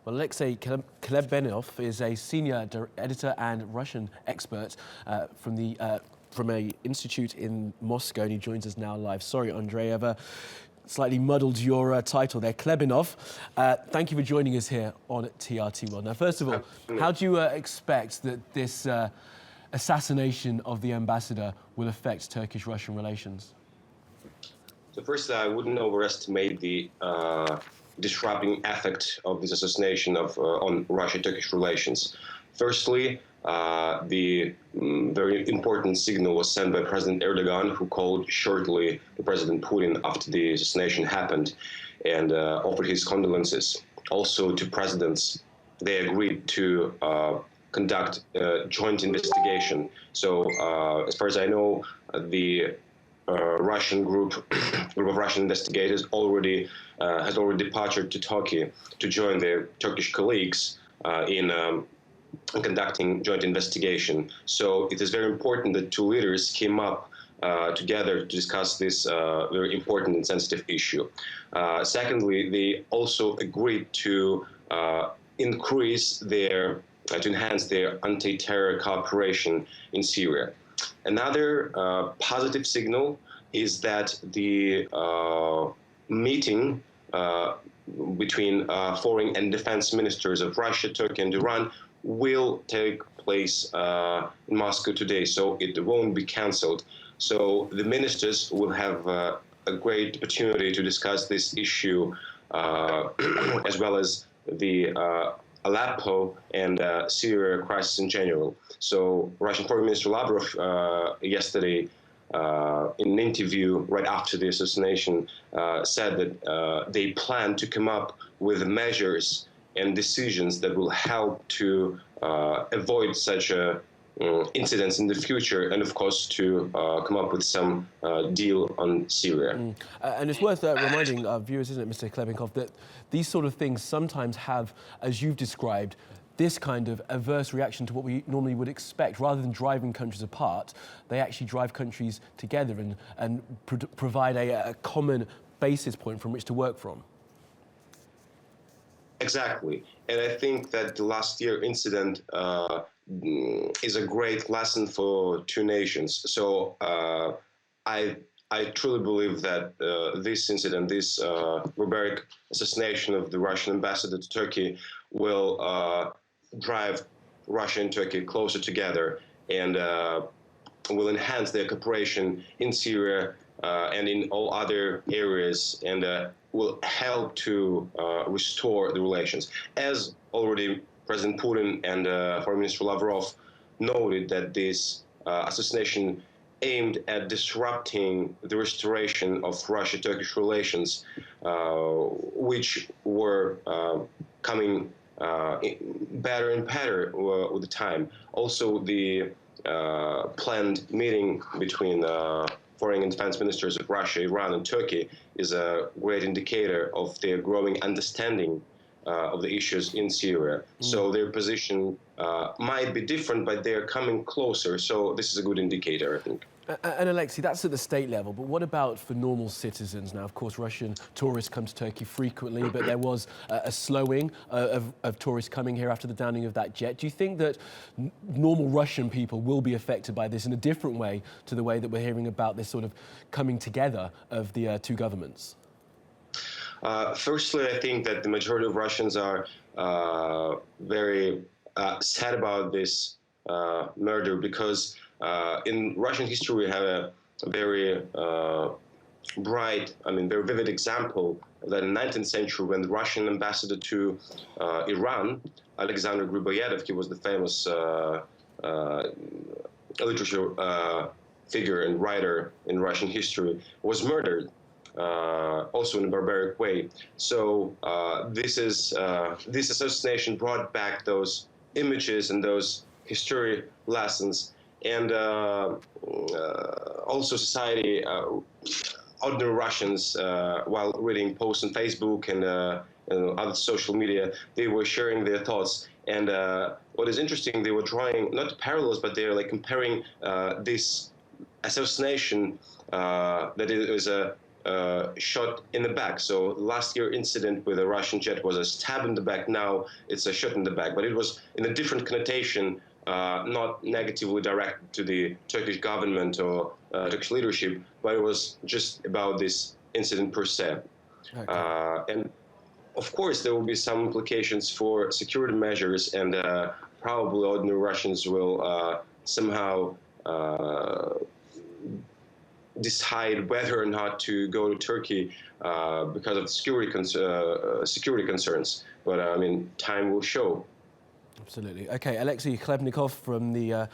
Well, Alexey Khlebnikov is a senior editor and Russian expert from an institute in Moscow, and he joins us now live. Sorry, Andrey, I've slightly muddled your title there. Khlebnikov, thank you for joining us here on TRT World. Now, first of all, how do you expect that this assassination of the ambassador will affect Turkish-Russian relations? So first, I wouldn't overestimate the disrupting effect of this assassination on Russia-Turkish relations. Firstly, the very important signal was sent by President Erdogan, who called shortly to President Putin after the assassination happened and offered his condolences. Also to presidents, they agreed to conduct a joint investigation. So as far as I know, the Russian group of Russian investigators has already departed to Turkey to join their Turkish colleagues in conducting joint investigation. So it is very important that two leaders came up together to discuss this very important and sensitive issue. Secondly, they also agreed to enhance their anti-terror cooperation in Syria. Another positive signal is that the meeting between foreign and defense ministers of Russia, Turkey, and Iran will take place in Moscow today, so it won't be cancelled. So the ministers will have a great opportunity to discuss this issue as well as the Aleppo and Syria crisis in general. So Russian Foreign Minister Lavrov yesterday in an interview right after the assassination said that they plan to come up with measures and decisions that will help to avoid such incidents in the future, and of course to come up with some deal on Syria. And it's worth reminding our viewers, isn't it, Mr. Khlebnikov, that these sort of things sometimes have, as you've described, this kind of adverse reaction to what we normally would expect. Rather than driving countries apart, they actually drive countries together and provide a common basis point from which to work from. Exactly. And I think that the last year incident is a great lesson for two nations. So I truly believe that this incident, this barbaric assassination of the Russian ambassador to Turkey will drive Russia and Turkey closer together and will enhance their cooperation in Syria and in all other areas, and will help to restore the relations. As already President Putin and Foreign Minister Lavrov noted that this assassination aimed at disrupting the restoration of Russia-Turkish relations, which were coming better and better with the time. Also, the planned meeting between foreign and defense ministers of Russia, Iran, and Turkey is a great indicator of their growing understanding of the issues in Syria. So their position might be different, but they're coming closer. So this is a good indicator, I think. And Alexey, that's at the state level, but what about for normal citizens? Now, of course, Russian tourists come to Turkey frequently, but there was a slowing of tourists coming here after the downing of that jet. Do you think that normal Russian people will be affected by this in a different way to the way that we're hearing about this sort of coming together of the two governments? Firstly, I think that the majority of Russians are very sad about this murder, because in Russian history we have a very bright, very vivid example that in the 19th century, when the Russian ambassador to Iran, Alexander Griboyedov, he was the famous literature figure and writer in Russian history, was murdered. Also in a barbaric way. So this assassination brought back those images and those history lessons, and also society, ordinary Russians, while reading posts on Facebook and other social media, they were sharing their thoughts. And what is interesting, they were drawing not parallels, but they're like comparing this assassination that it was a shot in the back. So last year incident with a Russian jet was a stab in the back. Now it's a shot in the back, but it was in a different connotation, not negatively directed to the Turkish government or Turkish leadership, but it was just about this incident per se. Okay. And of course, there will be some implications for security measures, and probably ordinary Russians will somehow decide whether or not to go to Turkey because of security concerns. But I mean, time will show. Absolutely. Okay, Alexey Khlebnikov from the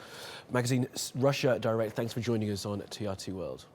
magazine Russia Direct, thanks for joining us on TRT World.